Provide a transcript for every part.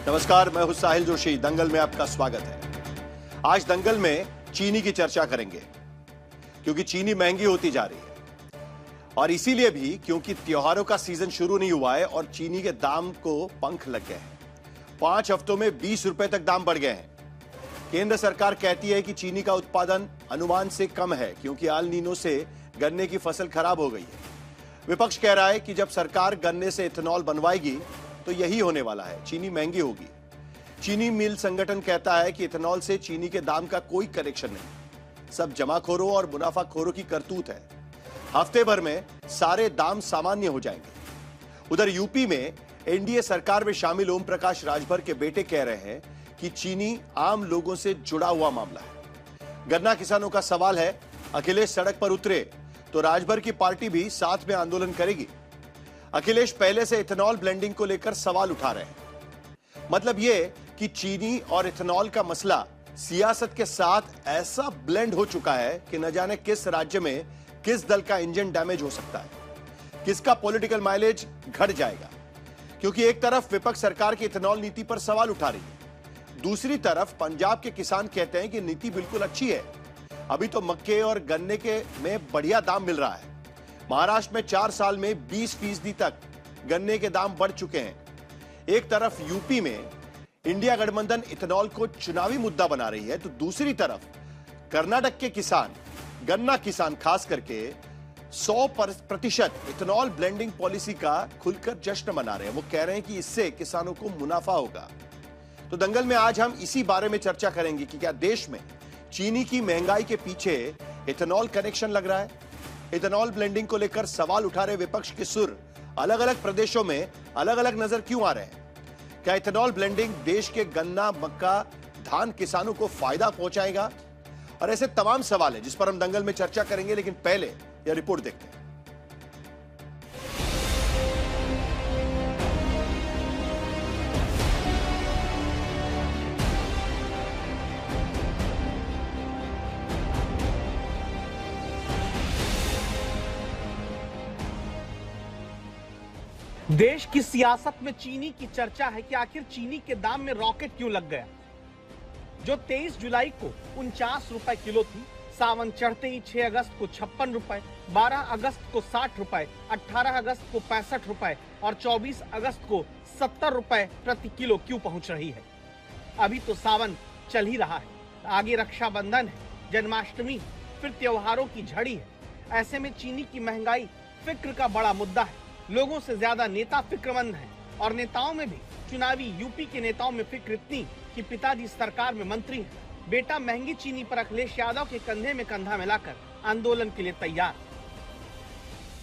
नमस्कार, मैं हूं साहिल जोशी। दंगल में आपका स्वागत है। आज दंगल में चीनी की चर्चा करेंगे क्योंकि चीनी महंगी होती जा रही है और इसीलिए भी क्योंकि त्योहारों का सीजन शुरू नहीं हुआ है और चीनी के दाम को पंख लग गए हैं। 5 हफ्तों में 20 रुपए तक दाम बढ़ गए हैं। केंद्र सरकार कहती है कि चीनी का उत्पादन अनुमान से कम है क्योंकि एल नीनो से गन्ने की फसल खराब हो गई है। विपक्ष कह रहा है कि जब सरकार गन्ने से इथेनॉल बनवाएगी तो यही होने वाला है, चीनी महंगी होगी। चीनी मिल संगठन कहता है कि इथेनॉल से चीनी के दाम का कोई कनेक्शन नहीं, सब जमाखोरों और मुनाफाखोरों की करतूत है। हफ्ते भर में सारे दाम सामान्य हो जाएंगे। उधर यूपी में एनडीए सरकार में शामिल ओम प्रकाश राजभर के बेटे कह रहे हैं कि चीनी आम लोगों से जुड़ा हुआ मामला है। गन्ना किसानों का सवाल है, अखिलेश सड़क पर उतरे तो राजभर की पार्टी भी साथ में आंदोलन करेगी। अखिलेश पहले से इथेनॉल ब्लेंडिंग को लेकर सवाल उठा रहे हैं। मतलब यह कि चीनी और इथेनॉल का मसला सियासत के साथ ऐसा ब्लेंड हो चुका है कि न जाने किस राज्य में किस दल का इंजन डैमेज हो सकता है, किसका पॉलिटिकल माइलेज घट जाएगा। क्योंकि एक तरफ विपक्ष सरकार की इथेनॉल नीति पर सवाल उठा रही है, दूसरी तरफ पंजाब के किसान कहते हैं कि नीति बिल्कुल अच्छी है, अभी तो मक्के और गन्ने के में बढ़िया दाम मिल रहा है। महाराष्ट्र में 4 साल में 20% तक गन्ने के दाम बढ़ चुके हैं। एक तरफ यूपी में इंडिया गठबंधन इथेनॉल को चुनावी मुद्दा बना रही है तो दूसरी तरफ कर्नाटक के किसान, गन्ना किसान खास करके 100% इथेनॉल ब्लेंडिंग पॉलिसी का खुलकर जश्न मना रहे हैं। वो कह रहे हैं कि इससे किसानों को मुनाफा होगा। तो दंगल में आज हम इसी बारे में चर्चा करेंगे कि क्या देश में चीनी की महंगाई के पीछे इथेनॉल कनेक्शन लग रहा है। इथेनॉल ब्लेंडिंग को लेकर सवाल उठा रहे विपक्ष के सुर अलग अलग प्रदेशों में अलग अलग नजर क्यों आ रहे हैं। क्या इथेनॉल ब्लेंडिंग देश के गन्ना, मक्का, धान किसानों को फायदा पहुंचाएगा? और ऐसे तमाम सवाल हैं जिस पर हम दंगल में चर्चा करेंगे, लेकिन पहले यह रिपोर्ट देखते हैं। देश की सियासत में चीनी की चर्चा है कि आखिर चीनी के दाम में रॉकेट क्यों लग गया। जो 23 जुलाई को 49 रुपए किलो थी, सावन चढ़ते ही 6 अगस्त को 56 रुपए, 12 अगस्त को 60 रुपए, 18 अगस्त को 65 रुपए और 24 अगस्त को 70 रुपए प्रति किलो क्यों पहुंच रही है। अभी तो सावन चल ही रहा है, आगे रक्षाबंधन है, जन्माष्टमी, फिर त्योहारों की झड़ी है। ऐसे में चीनी की महंगाई फिक्र का बड़ा मुद्दा है। लोगों से ज्यादा नेता फिक्रमंद हैं और नेताओं में भी चुनावी यूपी के नेताओं में फिक्र इतनी कि पिताजी सरकार में मंत्री हैं, बेटा महंगी चीनी पर अखिलेश यादव के कंधे में कंधा मिलाकर आंदोलन के लिए तैयार।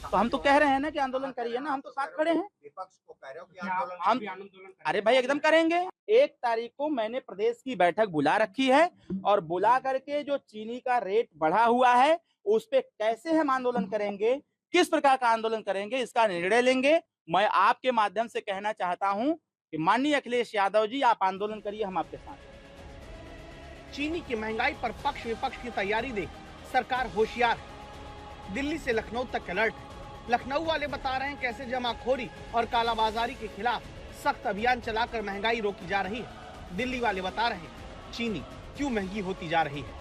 तो हम तो कह रहे हैं ना कि आंदोलन करिए ना, हम तो साथ खड़े हैं। विपक्ष को कह रहे हो कि आंदोलन हम अरे भाई एकदम करेंगे। 1 तारीख को मैंने प्रदेश की बैठक बुला रखी है और बुला करके जो चीनी का रेट बढ़ा हुआ है उस पे कैसे हम आंदोलन करेंगे, किस प्रकार का आंदोलन करेंगे, इसका निर्णय लेंगे। मैं आपके माध्यम से कहना चाहता हूं कि माननीय अखिलेश यादव जी, आप आंदोलन करिए, हम आपके साथ हैं। चीनी की महंगाई पर पक्ष विपक्ष की तैयारी देख सरकार होशियार है। दिल्ली से लखनऊ तक अलर्ट है। लखनऊ वाले बता रहे हैं कैसे जमाखोरी और कालाबाजारी के खिलाफ सख्त अभियान चलाकर महंगाई रोकी जा रही है। दिल्ली वाले बता रहे हैं चीनी क्यों महंगी होती जा रही है।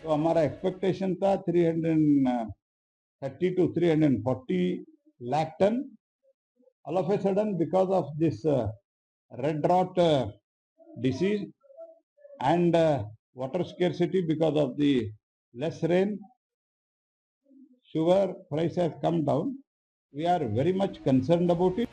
तो हमारा एक्सपेक्टेशन था 330 to 340 lakh ton. All of a sudden, because of this red rot disease and water scarcity because of the less rain, sugar price has come down. We are very much concerned about it.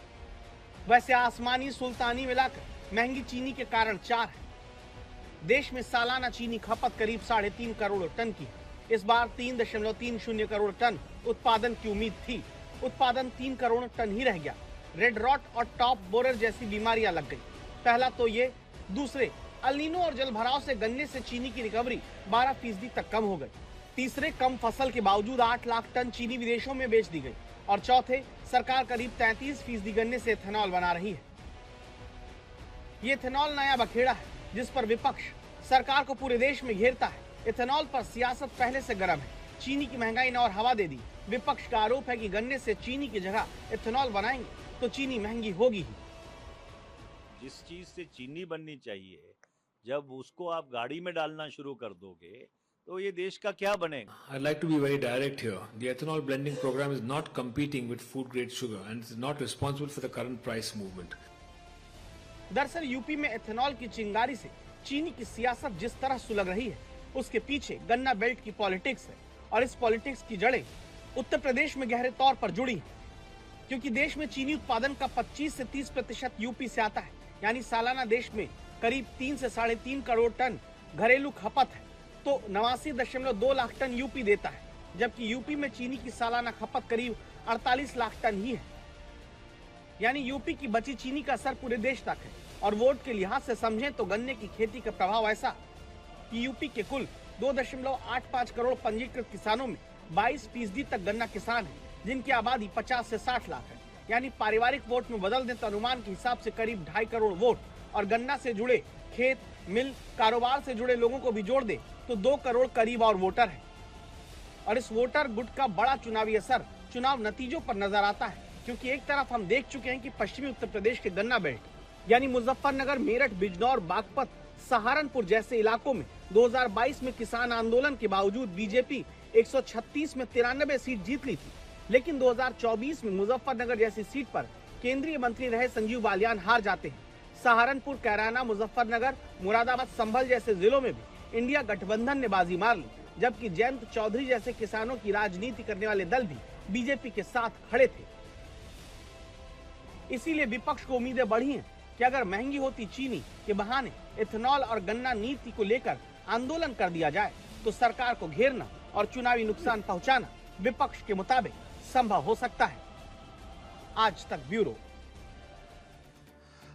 वैसे आसमानी सुल्तानी मिलाकर महंगी चीनी के कारण 4 है। देश में सालाना चीनी खपत करीब 3.5 करोड़ टन की है। इस बार 3.30 करोड़ टन उत्पादन की उम्मीद थी, उत्पादन 3 करोड़ टन ही रह गया। रेड रॉट और टॉप बोरर जैसी बीमारियां लग गई। पहला तो ये, दूसरे एल नीनो और जलभराव से गन्ने से चीनी की रिकवरी 12% तक कम हो गई। तीसरे, कम फसल के बावजूद 8 लाख टन चीनी विदेशों में बेच दी गई। और चौथे, सरकार करीब 33% गन्ने से इथेनॉल बना रही है। ये इथेनॉल नया बखेड़ा है जिस पर विपक्ष सरकार को पूरे देश में घेरता है। इथेनॉल पर सियासत पहले से गर्म है। चीनी की महंगाई ने और हवा दे दी। विपक्ष का आरोप है कि गन्ने से चीनी की जगह इथेनॉल बनाएंगे तो चीनी महंगी होगी ही। जिस चीज से चीनी बननी चाहिए, जब उसको आप गाड़ी में डालना शुरू कर दोगे तो ये देश का क्या बनेगा? I'd like to be very direct here. The ethanol blending program is not competing with food grade sugar and is not responsible for the current price movement. दरअसल यूपी में एथेनॉल की चिंगारी से चीनी की सियासत जिस तरह सुलग रही है, उसके पीछे गन्ना बेल्ट की पॉलिटिक्स है और इस पॉलिटिक्स की जड़ें उत्तर प्रदेश में गहरे तौर पर जुड़ी हैं, क्योंकि देश में चीनी उत्पादन का 25 से 30% यूपी से आता है। यानी सालाना देश में करीब 3 से 3.5 करोड़ टन घरेलू खपत है, तो 89.2 लाख टन यूपी देता है, जबकि यूपी में चीनी की सालाना खपत करीब 48 लाख टन ही है। यानी यूपी की बची चीनी का असर पूरे देश तक है। और वोट के लिहाज से समझें तो गन्ने की खेती का प्रभाव ऐसा कि यूपी के कुल 2.85 करोड़ पंजीकृत किसानों में 22% तक गन्ना किसान है, जिनकी आबादी 50 से 60 लाख है। यानी पारिवारिक वोट में बदल दें तो अनुमान के हिसाब से करीब 2.5 करोड़ वोट, और गन्ना से जुड़े खेत, मिल, कारोबार से जुड़े लोगों को भी जोड़ दे तो 2 करोड़ करीब और वोटर है। और इस वोटर गुट का बड़ा चुनावी असर चुनाव नतीजों पर नजर आता है, क्योंकि एक तरफ हम देख चुके हैं कि पश्चिमी उत्तर प्रदेश के गन्ना बेल्ट यानी मुजफ्फरनगर, मेरठ, बिजनौर, बागपत, सहारनपुर जैसे इलाकों में 2022 में किसान आंदोलन के बावजूद बीजेपी 136 में 93 सीट जीत ली थी, लेकिन 2024 में मुजफ्फरनगर जैसी सीट पर केंद्रीय मंत्री रहे संजीव बालियान हार जाते हैं। सहारनपुर, कैराना, मुजफ्फरनगर, मुरादाबाद, संभल जैसे जिलों में भी इंडिया गठबंधन ने बाजी मार ली, जबकि जयंत चौधरी जैसे किसानों की राजनीति करने वाले दल भी बीजेपी के साथ खड़े थे। इसीलिए विपक्ष को उम्मीदें बढ़ी हैं कि अगर महंगी होती चीनी के बहाने इथेनॉल और गन्ना नीति को लेकर आंदोलन कर दिया जाए तो सरकार को घेरना और चुनावी नुकसान पहुंचाना विपक्ष के मुताबिक संभव हो सकता है। आज तक ब्यूरो।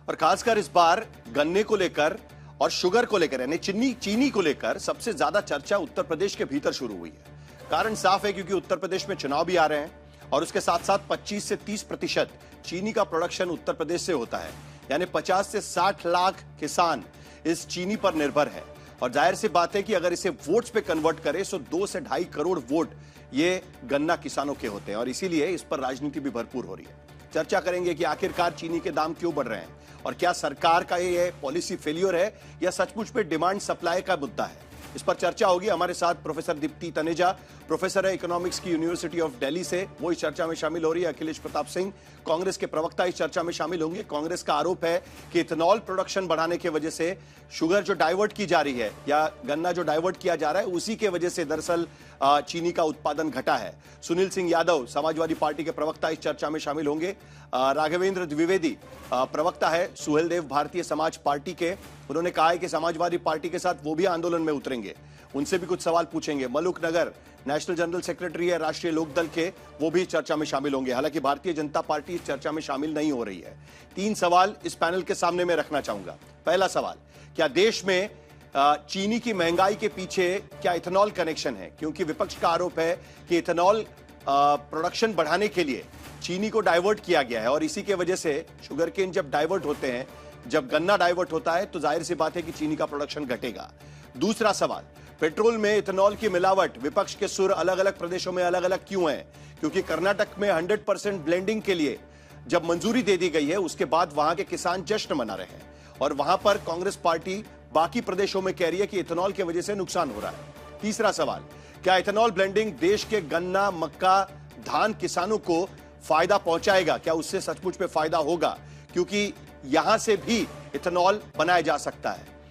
और खासकर इस बार गन्ने को लेकर और शुगर को लेकर यानी चीनी को लेकर सबसे ज्यादा चर्चा उत्तर प्रदेश के भीतर शुरू हुई है। कारण साफ है, क्योंकि उत्तर प्रदेश में चुनाव भी आ रहे हैं और उसके साथ साथ 25 से 30% चीनी का प्रोडक्शन उत्तर प्रदेश से होता है। यानी 50 से 60 लाख किसान इस चीनी पर निर्भर है। और जाहिर सी बात है कि अगर इसे वोट्स पे कन्वर्ट करें तो 2 से 2.5 करोड़ वोट ये गन्ना किसानों के होते हैं, और इसीलिए इस पर राजनीति भी भरपूर हो रही है। चर्चा करेंगे कि आखिरकार चीनी के दाम क्यों बढ़ रहे हैं और क्या सरकार का ये पॉलिसी फेलियर है या सचमुच में डिमांड सप्लाई का मुद्दा है। इस पर चर्चा होगी। हमारे साथ प्रोफेसर दीप्ति तनेजा, प्रोफेसर है इकोनॉमिक्स की यूनिवर्सिटी ऑफ दिल्ली से, वो इस चर्चा में शामिल हो रही है। अखिलेश प्रताप सिंह, कांग्रेस के प्रवक्ता, इस चर्चा में शामिल होंगे। कांग्रेस का आरोप है कि इथेनॉल प्रोडक्शन बढ़ाने की वजह से शुगर जो डाइवर्ट की जा रही है या गन्ना जो डाइवर्ट किया जा रहा है, उसी के वजह से दरअसल चीनी का उत्पादन घटा है। सुनील सिंह यादव, समाजवादी पार्टी के प्रवक्ता, इस चर्चा में शामिल होंगे। राघवेंद्र द्विवेदी प्रवक्ता है सुहेलदेव भारतीय समाज पार्टी के, उन्होंने कहा है कि समाजवादी पार्टी के साथ वो भी आंदोलन में उतरेंगे, उनसे भी कुछ सवाल पूछेंगे। मलुक नगर नेशनल जनरल सेक्रेटरी है राष्ट्रीय लोकदल के, वो भी चर्चा में शामिल होंगे। हालांकि भारतीय जनता पार्टी इस चर्चा में शामिल नहीं हो रही है। 3 सवाल इस पैनल के सामने में रखना चाहूंगा। पहला सवाल, क्या देश में चीनी की महंगाई के पीछे क्या इथेनॉल कनेक्शन है? क्योंकि विपक्ष का आरोप है कि इथेनॉल प्रोडक्शन बढ़ाने के लिए चीनी को डाइवर्ट किया गया है और इसी के वजह से शुगर केन जब डाइवर्ट होते हैं, जब गन्ना डाइवर्ट होता है तो जाहिर सी बात है कि चीनी का प्रोडक्शन घटेगा। दूसरा सवाल, पेट्रोल में इथेनॉल की मिलावट, विपक्ष के सुर अलग अलग प्रदेशों में अलग अलग क्यों है? क्योंकि कर्नाटक में 100% ब्लेंडिंग के लिए जब मंजूरी दे दी गई है उसके बाद वहां के किसान जश्न मना रहे हैं, और वहां पर कांग्रेस पार्टी बाकी प्रदेशों में कह रही है कि इथेनॉल की वजह से नुकसान हो रहा है। तीसरा सवाल, क्या इथेनॉल ब्लेंडिंग देश के गन्ना, मक्का, धान किसानों को फायदा पहुंचाएगा? क्या उससे सचमुच में फायदा होगा? क्योंकि यहां से भी इथेनॉल बनाया जा सकता है।